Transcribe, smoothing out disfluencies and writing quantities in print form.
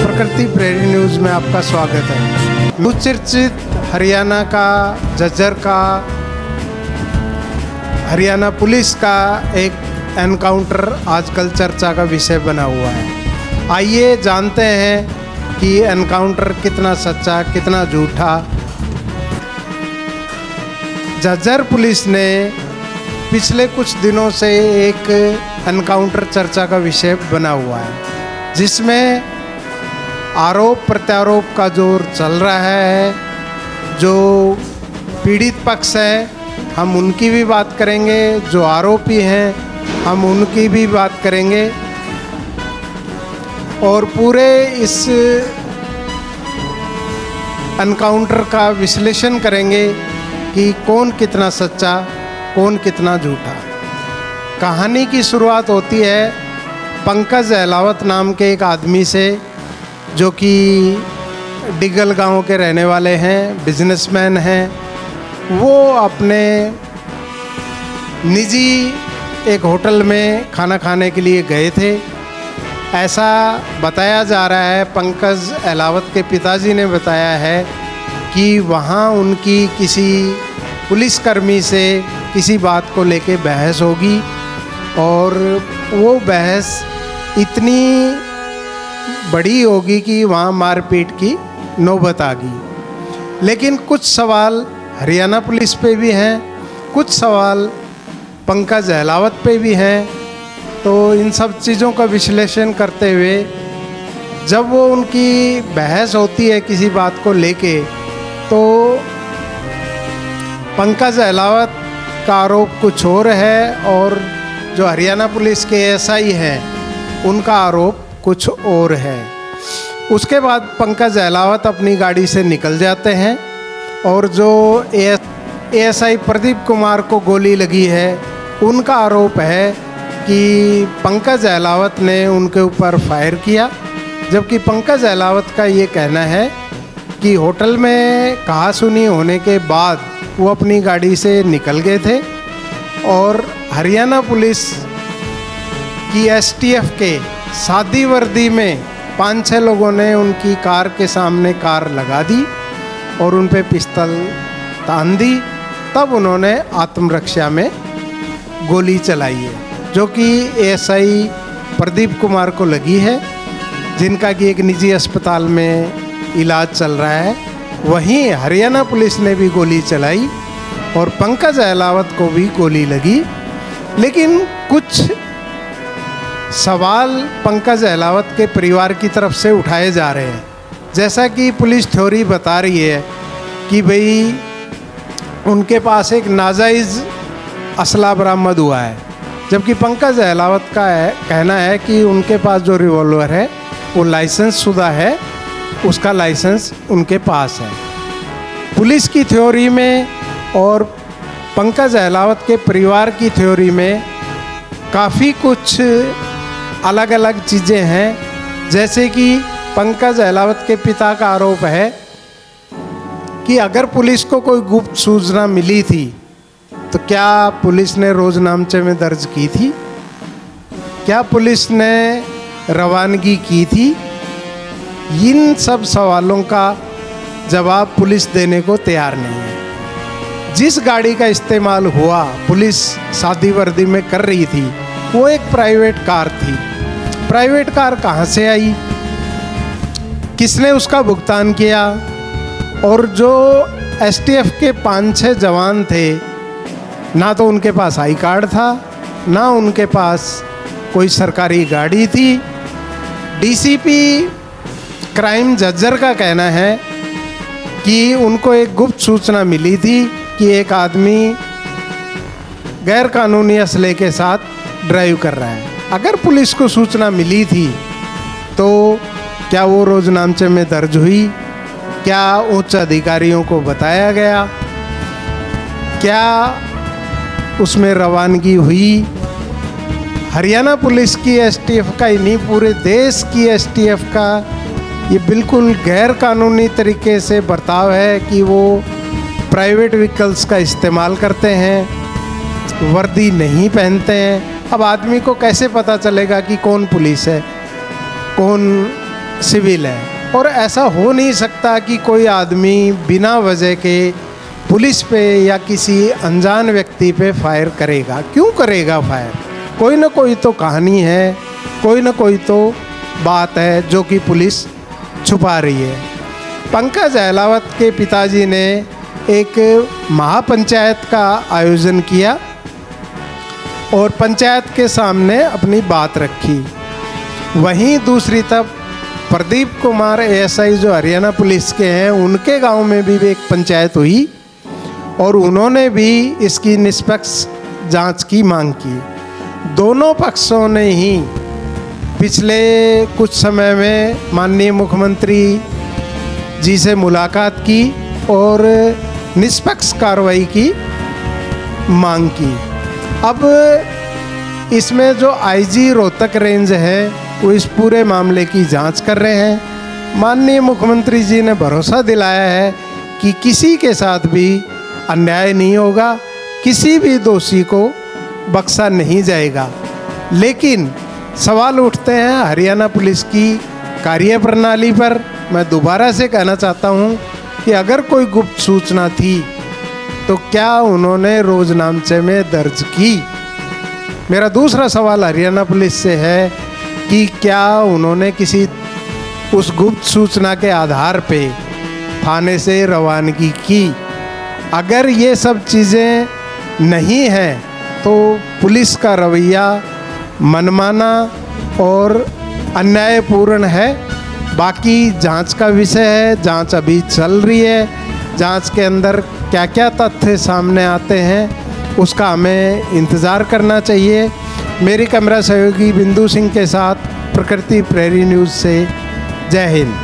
प्रकृति prairie news में आपका स्वागत है। चर्चित हरियाणा का झज्जर का हरियाणा पुलिस का एक एनकाउंटर आजकल चर्चा का विषय बना हुआ है। आइए जानते हैं कि एनकाउंटर कितना सच्चा कितना झूठा। झज्जर पुलिस ने पिछले कुछ दिनों से एक एनकाउंटर चर्चा का विषय बना हुआ है, जिसमें आरोप प्रत्यारोप का जोर चल रहा है। जो पीड़ित पक्ष है हम उनकी भी बात करेंगे, जो आरोपी हैं हम उनकी भी बात करेंगे और पूरे इस एनकाउंटर का विश्लेषण करेंगे कि कौन कितना सच्चा कौन कितना झूठा। कहानी की शुरुआत होती है पंकज अहलावत नाम के एक आदमी से, जो कि डिगल गांव के रहने वाले हैं, बिजनेसमैन हैं। वो अपने निजी एक होटल में खाना खाने के लिए गए थे, ऐसा बताया जा रहा है। पंकज अहलावत के पिताजी ने बताया है कि वहाँ उनकी किसी पुलिसकर्मी से किसी बात को लेके बहस होगी और वो बहस इतनी बड़ी होगी कि वहाँ मारपीट की नौबत आ गई। लेकिन कुछ सवाल हरियाणा पुलिस पे भी हैं, कुछ सवाल पंकज अहलावत पे भी हैं। तो इन सब चीज़ों का विश्लेषण करते हुए जब वो उनकी बहस होती है किसी बात को लेके, तो पंकज अहलावत का आरोप कुछ और है और जो हरियाणा पुलिस के एसआई हैं उनका आरोप कुछ और है। उसके बाद पंकज अहलावत अपनी गाड़ी से निकल जाते हैं और जो एएसआई प्रदीप कुमार को गोली लगी है उनका आरोप है कि पंकज अहलावत ने उनके ऊपर फायर किया, जबकि पंकज अहलावत का ये कहना है कि होटल में कहासुनी होने के बाद वो अपनी गाड़ी से निकल गए थे और हरियाणा पुलिस की एसटीएफ के सादी वर्दी में 5-6 लोगों ने उनकी कार के सामने कार लगा दी और उन पे पिस्तौल तान दी। तब उन्होंने आत्मरक्षा में गोली चलाई है, जो कि एएसआई प्रदीप कुमार को लगी है, जिनका कि एक निजी अस्पताल में इलाज चल रहा है। वहीं हरियाणा पुलिस ने भी गोली चलाई और पंकज अहलावत को भी गोली लगी। लेकिन कुछ सवाल पंकज अहलावत के परिवार की तरफ से उठाए जा रहे हैं, जैसा कि पुलिस थ्योरी बता रही है कि भाई उनके पास एक नाजायज़ असला बरामद हुआ है, जबकि पंकज अहलावत का कहना है कि उनके पास जो रिवॉल्वर है वो लाइसेंस शुदा है, उसका लाइसेंस उनके पास है। पुलिस की थ्योरी में और पंकज अहलावत के परिवार की थ्योरी में काफ़ी कुछ अलग अलग चीज़ें हैं। जैसे कि पंकज अहलावत के पिता का आरोप है कि अगर पुलिस को कोई गुप्त सूचना मिली थी तो क्या पुलिस ने रोजनामचे में दर्ज की थी, क्या पुलिस ने रवानगी की थी। इन सब सवालों का जवाब पुलिस देने को तैयार नहीं है। जिस गाड़ी का इस्तेमाल हुआ पुलिस सादी वर्दी में कर रही थी वो एक प्राइवेट कार थी। प्राइवेट कार कहाँ से आई, किसने उसका भुगतान किया, और जो एसटीएफ के 5-6 जवान थे, ना तो उनके पास आई कार्ड था, ना उनके पास कोई सरकारी गाड़ी थी। डीसीपी क्राइम झज्जर का कहना है कि उनको एक गुप्त सूचना मिली थी कि एक आदमी गैर कानूनी असले के साथ ड्राइव कर रहा है। अगर पुलिस को सूचना मिली थी तो क्या वो रोजनामचे में दर्ज हुई, क्या उच्च अधिकारियों को बताया गया, क्या उसमें रवानगी हुई। हरियाणा पुलिस की एसटीएफ का ही नहीं, पूरे देश की एसटीएफ का ये बिल्कुल गैर कानूनी तरीके से बर्ताव है कि वो प्राइवेट व्हीकल्स का इस्तेमाल करते हैं, वर्दी नहीं पहनते हैं। अब आदमी को कैसे पता चलेगा कि कौन पुलिस है, कौन सिविल है? और ऐसा हो नहीं सकता कि कोई आदमी बिना वजह के पुलिस पे या किसी अनजान व्यक्ति पे फायर करेगा। क्यों करेगा फायर? कोई ना कोई तो कहानी है, कोई ना कोई तो बात है जो कि पुलिस छुपा रही है। पंकज अहलावत के पिताजी ने एक महापंचायत का आयोजन किया और पंचायत के सामने अपनी बात रखी। वहीं दूसरी तरफ प्रदीप कुमार एएसआई जो हरियाणा पुलिस के हैं, उनके गांव में भी एक पंचायत हुई और उन्होंने भी इसकी निष्पक्ष जांच की मांग की। दोनों पक्षों ने ही पिछले कुछ समय में माननीय मुख्यमंत्री जी से मुलाकात की और निष्पक्ष कार्रवाई की मांग की। अब इसमें जो आईजी रोहतक रेंज है वो इस पूरे मामले की जांच कर रहे हैं। माननीय मुख्यमंत्री जी ने भरोसा दिलाया है कि किसी के साथ भी अन्याय नहीं होगा, किसी भी दोषी को बख्शा नहीं जाएगा। लेकिन सवाल उठते हैं हरियाणा पुलिस की कार्यप्रणाली पर। मैं दोबारा से कहना चाहता हूं कि अगर कोई गुप्त सूचना थी तो क्या उन्होंने रोजनामचे में दर्ज की? मेरा दूसरा सवाल हरियाणा पुलिस से है कि क्या उन्होंने किसी उस गुप्त सूचना के आधार पे थाने से रवानगी की? अगर ये सब चीज़ें नहीं हैं तो पुलिस का रवैया मनमाना और अन्यायपूर्ण है। बाकी जांच का विषय है, जांच अभी चल रही है। जांच के अंदर क्या क्या तथ्य सामने आते हैं उसका हमें इंतज़ार करना चाहिए। मेरी कैमरा सहयोगी बिंदु सिंह के साथ प्रकृति प्रहरी न्यूज़ से जय हिंद।